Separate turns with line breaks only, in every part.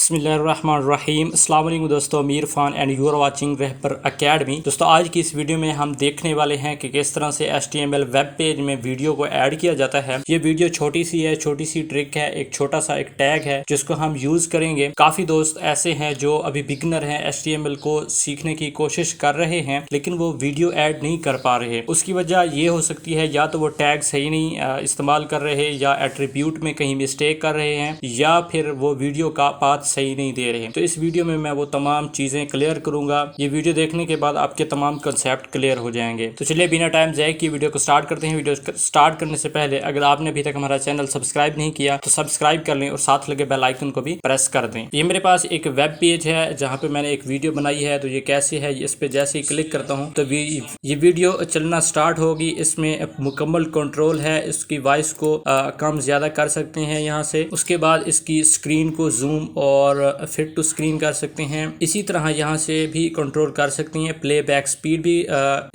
बिस्मिल्लाहिर्रहमानिर्रहीम। अस्सलाम वालेकुम दोस्तों, मीर फ़ान and you are watching Rahbar academy. दोस्तों आज की इस वीडियो में हम देखने वाले हैं कि किस तरह से HTML वेब पेज में वीडियो को ऐड किया जाता है। ये वीडियो छोटी सी है, छोटी सी ट्रिक है, एक छोटा सा एक टैग है जिसको हम यूज करेंगे। काफी दोस्त ऐसे हैं जो अभी बिगनर हैं, HTML को सीखने की कोशिश कर रहे हैं लेकिन वो वीडियो ऐड नहीं कर पा रहे। उसकी वजह ये हो सकती है या तो वो टैग सही नहीं इस्तेमाल कर रहे, या एट्रीब्यूट में कहीं मिस्टेक कर रहे हैं, या फिर वो वीडियो का पाथ सही नहीं दे रहे। तो इस वीडियो में मैं वो तमाम चीजें क्लियर करूंगा। ये वीडियो देखने के बाद आपके तमाम कंसेप्ट क्लियर हो जाएंगे। तो चलिए बिना टाइम जाए की वीडियो को स्टार्ट करते हैं। वीडियो स्टार्ट करने से पहले अगर आपने अभी तक हमारा चैनल सब्सक्राइब नहीं किया तो सब्सक्राइब कर लें और साथ लगे बेल आइकन को भी प्रेस कर दें। ये मेरे पास एक वेब पेज है जहाँ पे मैंने एक वीडियो बनाई है। तो ये कैसे है, इस पे जैसे ही क्लिक करता हूँ तो ये वीडियो चलना स्टार्ट होगी। इसमें मुकम्मल कंट्रोल है, इसकी वॉइस को कम ज्यादा कर सकते हैं यहाँ से। उसके बाद इसकी स्क्रीन को जूम और फिट टू स्क्रीन कर सकते हैं। इसी तरह यहाँ से भी कंट्रोल कर सकते हैं। प्लेबैक स्पीड भी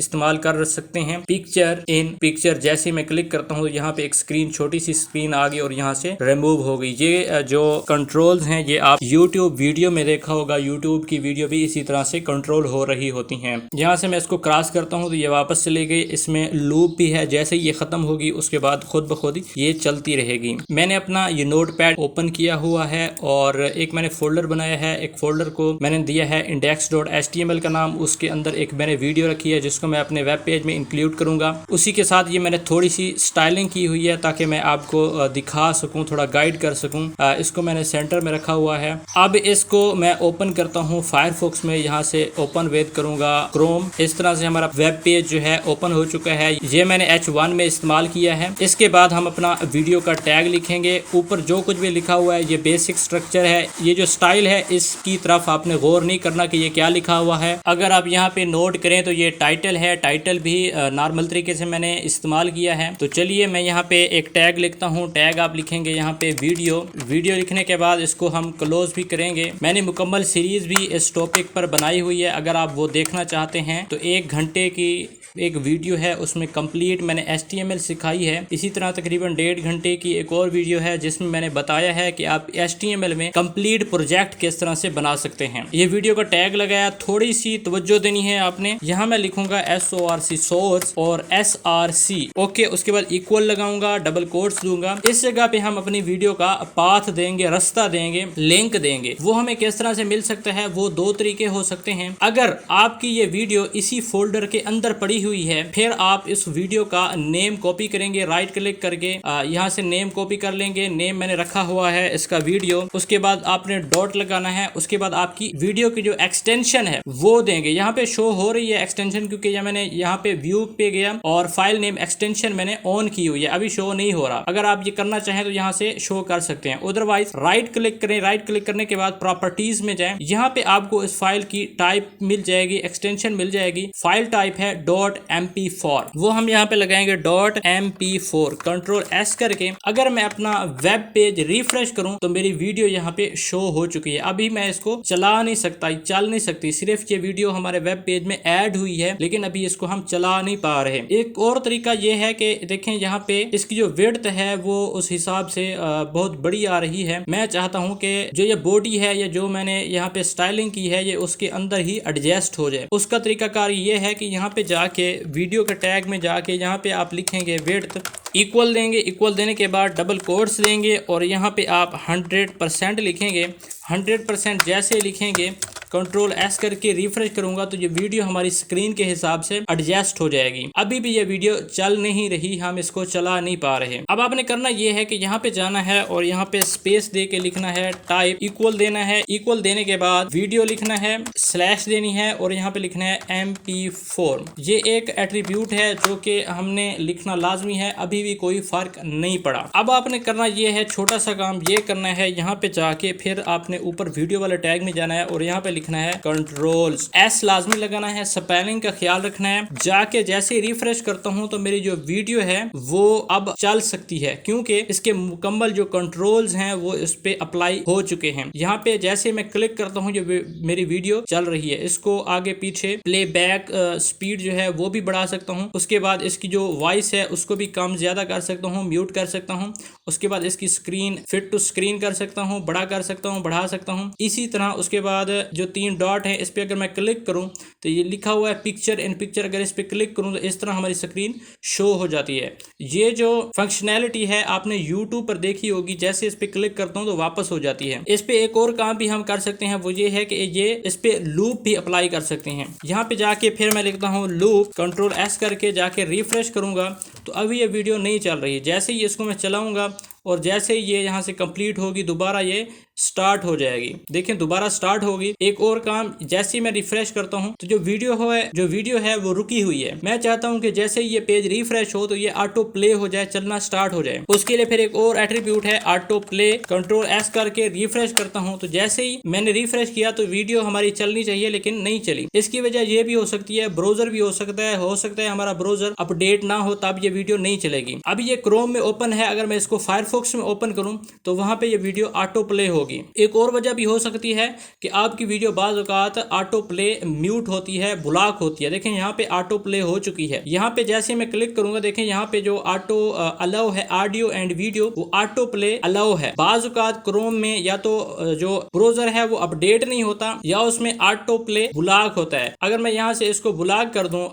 इस्तेमाल कर सकते हैं। पिक्चर इन पिक्चर जैसे मैं क्लिक करता हूँ यहाँ पे एक स्क्रीन, छोटी सी स्क्रीन आ गई और यहाँ से रिमूव हो गई। ये जो कंट्रोल्स हैं ये आप YouTube वीडियो में देखा होगा। YouTube की वीडियो भी इसी तरह से कंट्रोल हो रही होती हैं। यहाँ से मैं इसको क्रॉस करता हूँ तो ये वापस चली गई। इसमें लूप भी है, जैसे ये खत्म होगी उसके बाद खुद ब खुद ये चलती रहेगी। मैंने अपना ये नोटपैड ओपन किया हुआ है और एक मैंने फोल्डर बनाया है। एक फोल्डर को मैंने दिया है index.html का नाम। उसके अंदर एक मैंने वीडियो रखी है जिसको मैं अपने वेब पेज में इंक्लूड करूंगा। उसी के साथ ये मैंने थोड़ी सी स्टाइलिंग की हुई है ताकि मैं आपको दिखा सकूं, थोड़ा गाइड कर सकूं। इसको मैंने सेंटर में रखा हुआ है। अब इसको मैं ओपन करता हूं फायरफॉक्स में। यहाँ से ओपन विद करूंगा क्रोम। इस तरह से हमारा वेब पेज जो है ओपन हो चुका है। ये मैंने H1 में इस्तेमाल किया है। इसके बाद हम अपना वीडियो का टैग लिखेंगे। ऊपर जो कुछ भी लिखा हुआ है ये बेसिक स्ट्रक्चर है। ये जो स्टाइल है इसकी तरफ आपने गौर नहीं करना कि ये क्या लिखा हुआ है। अगर आप यहाँ पे नोट करें तो ये टाइटल है। टाइटल भी नॉर्मल तरीके से मैंने इस्तेमाल किया है। तो चलिए मैं यहाँ पे एक टैग लिखता हूँ। टैग आप लिखेंगे यहाँ पे वीडियो लिखने के बाद इसको हम क्लोज भी करेंगे। मैंने मुकम्मल सीरीज भी इस टॉपिक पर बनाई हुई है। अगर आप वो देखना चाहते हैं तो 1 घंटे की एक वीडियो है, उसमें कंप्लीट मैंने HTML सिखाई है। इसी तरह तकरीबन 1.5 घंटे की एक और वीडियो है जिसमें मैंने बताया है कि आप HTML में कंप्लीट प्रोजेक्ट किस तरह से बना सकते हैं। ये वीडियो का टैग लगाया, थोड़ी सी तवज्जो देनी है आपने। यहाँ मैं लिखूंगा SORC सोर्स और SRC ओके। उसके बाद इक्वल लगाऊंगा, डबल कोट्स दूंगा। इस जगह पे हम अपनी वीडियो का पाथ देंगे, रास्ता देंगे, लिंक देंगे। वो हमें किस तरह से मिल सकता है, वो 2 तरीके हो सकते हैं। अगर आपकी ये वीडियो इसी फोल्डर के अंदर पड़ी हुई है, फिर आप इस वीडियो का नेम कॉपी करेंगे, राइट क्लिक करके यहाँ से नेम कॉपी कर लेंगे। नेम मैंने रखा हुआ है इसका वीडियो। उसके बाद आपने डॉट लगाना है। उसके बाद आपकी वीडियो की जो एक्सटेंशन है वो देंगे। यहाँ पे शो हो रही है एक्सटेंशन क्योंकि मैंने यहाँ पे व्यू पे गया और फाइल नेम एक्सटेंशन मैंने ऑन की हुई है, अभी शो नहीं हो रहा। अगर आप ये करना चाहें तो यहाँ से शो कर सकते हैं। अदरवाइज राइट क्लिक करें। राइट क्लिक करने के बाद प्रॉपर्टीज में जाएं। यहाँ पे आपको इस फाइल की टाइप मिल जाएगी, एक्सटेंशन मिल जाएगी। फाइल टाइप है .mp4, वो हम यहाँ पे लगाएंगे .mp4। कंट्रोल S करके अगर मैं अपना वेब पेज रिफ्रेश करूं तो मेरी वीडियो यहाँ पे शो हो चुकी है। अभी मैं इसको चला नहीं सकता, चल नहीं सकती। सिर्फ ये वीडियो हमारे वेब पेज में ऐड हुई है लेकिन अभी इसको हम चला नहीं पा रहे। एक और तरीका ये है कि देखें यहाँ पे इसकी जो विड्थ है वो उस हिसाब से बहुत बड़ी आ रही है। मैं चाहता हूँ कि जो ये बॉडी है, ये जो मैंने यहाँ पे स्टाइलिंग की है, ये उसके अंदर ही एडजस्ट हो जाए। उसका तरीकाकार ये है कि यहाँ पे जाके वीडियो के टैग में जाके यहाँ पे आप लिखेंगे विड्थ इक्वल देंगे। इक्वल देने के बाद डबल कोट्स देंगे और यहाँ पे आप 100% लिखेंगे। 100% जैसे लिखेंगे कंट्रोल S करके रिफ्रेश करूंगा तो ये वीडियो हमारी स्क्रीन के हिसाब से एडजस्ट हो जाएगी। अभी भी ये वीडियो चल नहीं रही, हम इसको चला नहीं पा रहे। अब आपने करना ये है कि यहाँ पे जाना है और यहाँ पे स्पेस दे के लिखना है टाइप, इक्वल देना है। इक्वल देने के बाद वीडियो लिखना है, स्लैश देनी है और यहाँ पे लिखना है MP4। ये एक एट्रीब्यूट है जो कि हमने लिखना लाजमी है, अभी भी कोई फर्क नहीं पड़ा। अब आपने करना ये है, छोटा सा काम ये करना है। यहाँ पे जाके फिर आपने ऊपर वीडियो वाले टैग में जाना है और यहाँ पे लिखना है, कंट्रोल एस लाजमी लगाना है, स्पेलिंग का ख्याल रखना है। जाके जैसे रिफ्रेश करता हूं तो मेरी जो वीडियो है वो अब चल सकती है, क्योंकि इसके मुकम्मल जो कंट्रोल्स हैं वो इस पे अप्लाई हो चुके हैं। यहाँ पे जैसे मैं क्लिक करता हूँ जो मेरी वीडियो चल रही है, इसको आगे पीछे प्लेबैक स्पीड जो है वो भी बढ़ा सकता हूँ। उसके बाद इसकी जो वॉइस है उसको भी कम ज्यादा कर सकता हूँ, म्यूट कर सकता हूँ। उसके बाद इसकी स्क्रीन फिट टू स्क्रीन कर सकता हूँ, बड़ा कर सकता हूँ, बढ़ा सकता हूँ। इसी तरह उसके बाद जो 3 डॉट है इस पे अगर मैं क्लिक करूँ तो ये लिखा हुआ है पिक्चर इन पिक्चर, अगर इस पे क्लिक करूँ तो इस तरह हमारी स्क्रीन शो हो जाती है। ये जो फंक्शनैलिटी है आपने YouTube पर देखी होगी, जैसे इस पे क्लिक करता हूँ तो वापस हो जाती है। इस पे एक और काम भी हम कर सकते हैं, वो ये है कि ये इस पे लूप भी अप्लाई कर सकते हैं। यहाँ पे जाके फिर मैं लिखता हूँ लूप, कंट्रोल एस करके जाके रिफ्रेश करूंगा तो अभी ये वीडियो नहीं चल रही है। जैसे ही इसको मैं चलाऊंगा और जैसे ही ये यहाँ से कंप्लीट होगी दोबारा ये स्टार्ट हो जाएगी। देखें दोबारा स्टार्ट होगी। एक और काम, जैसे ही मैं रिफ्रेश करता हूँ तो जो वीडियो है वो रुकी हुई है। मैं चाहता हूँ कि जैसे ही ये पेज रिफ्रेश हो तो ये ऑटो प्ले हो जाए, चलना स्टार्ट हो जाए। उसके लिए फिर एक और एट्रीब्यूट है ऑटो प्ले, कंट्रोल एस करके रिफ्रेश करता हूँ तो जैसे ही मैंने रिफ्रेश किया तो वीडियो हमारी चलनी चाहिए लेकिन नहीं चली। इसकी वजह ये भी हो सकती है, ब्राउजर भी हो सकता है हमारा ब्राउजर अपडेट ना हो तब ये वीडियो नहीं चलेगी। अभी ये क्रोम में ओपन है, अगर मैं इसको फायरफॉक्स में ओपन करूं तो वहां पे ये वीडियो ऑटो प्ले होगी। एक और वजह भी हो सकती है कि आपकी वीडियो बाज़ औक़ात ऑटो प्ले म्यूट होती है, ब्लॉक होती है। देखें यहाँ पे ऑटो प्ले हो चुकी है। यहाँ पे जैसे मैं क्लिक करूंगा देखें यहाँ पे जो ऑटो अलाउ है ऑडियो एंड वीडियो, वो ऑटो प्ले अलाउ है। बाज़ औक़ात क्रोम में या तो जो ब्राउजर है वो अपडेट नहीं होता या उसमें ऑटो प्ले ब्लॉक होता है। अगर मैं यहाँ से इसको ब्लॉक कर दूं,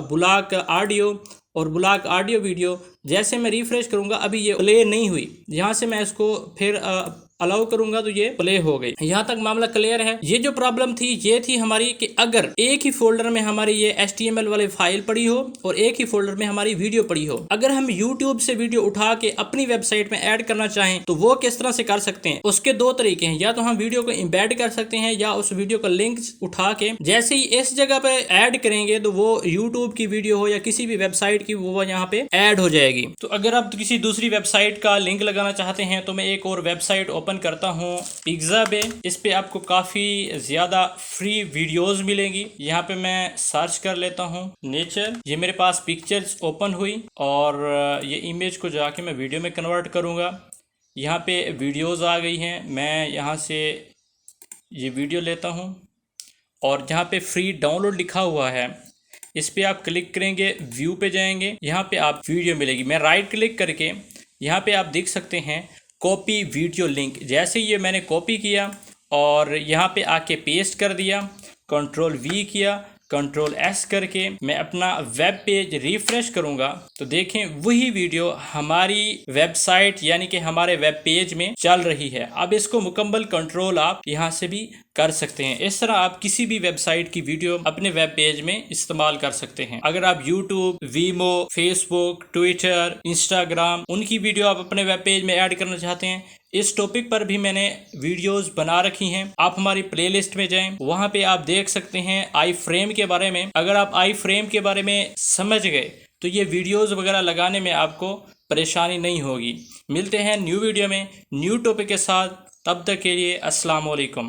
ब्लॉक ऑडियो और ब्लॉक ऑडियो वीडियो, जैसे मैं रिफ्रेश करूंगा अभी ये प्ले नहीं हुई। यहाँ से मैं इसको फिर अलाउ करूंगा तो ये प्ले हो गई। यहाँ तक मामला क्लियर है। ये जो प्रॉब्लम थी ये थी हमारी कि अगर एक ही फोल्डर में हमारी ये HTML वाली फाइल पड़ी हो और एक ही फोल्डर में हमारी वीडियो पड़ी हो, अगर हम YouTube से वीडियो उठा के अपनी वेबसाइट में ऐड करना चाहें तो वो किस तरह से कर सकते हैं। उसके 2 तरीके हैं, या तो हम वीडियो को इम्बेड कर सकते हैं या उस वीडियो का लिंक उठा के जैसे ही इस जगह पे ऐड करेंगे तो वो YouTube की वीडियो हो या किसी भी वेबसाइट की वो यहाँ पे ऐड हो जाएगी। तो अगर आप किसी दूसरी वेबसाइट का लिंक लगाना चाहते हैं तो मैं एक और वेबसाइट ओपन करता हूँ, पिक्साबे। इस पे आपको काफ़ी ज़्यादा फ्री वीडियोस मिलेंगी। यहाँ पे मैं सर्च कर लेता हूँ नेचर। ये मेरे पास पिक्चर्स ओपन हुई और ये इमेज को जाके मैं वीडियो में कन्वर्ट करूँगा। यहाँ पे वीडियोस आ गई हैं। मैं यहाँ से ये वीडियो लेता हूँ और जहाँ पे फ्री डाउनलोड लिखा हुआ है इस पे आप क्लिक करेंगे, व्यू पे जाएंगे, यहाँ पे आप वीडियो मिलेगी। मैं राइट क्लिक करके यहाँ पे आप देख सकते हैं कॉपी वीडियो लिंक। जैसे ये मैंने कॉपी किया और यहाँ पे आके पेस्ट कर दिया, कंट्रोल V किया, कंट्रोल S करके मैं अपना वेब पेज रिफ्रेश करूंगा तो देखें वही वीडियो हमारी वेबसाइट यानी कि हमारे वेब पेज में चल रही है। अब इसको मुकम्मल कंट्रोल आप यहाँ से भी कर सकते हैं। इस तरह आप किसी भी वेबसाइट की वीडियो अपने वेब पेज में इस्तेमाल कर सकते हैं। अगर आप YouTube, वीमो, फेसबुक, ट्विटर, इंस्टाग्राम उनकी वीडियो आप अपने वेब पेज में ऐड करना चाहते हैं, इस टॉपिक पर भी मैंने वीडियोस बना रखी हैं। आप हमारी प्लेलिस्ट में जाएं, वहां पे आप देख सकते हैं आई फ्रेम के बारे में। अगर आप आई फ्रेम के बारे में समझ गए तो ये वीडियोस वगैरह लगाने में आपको परेशानी नहीं होगी। मिलते हैं न्यू वीडियो में न्यू टॉपिक के साथ, तब तक के लिए अस्सलाम वालेकुम।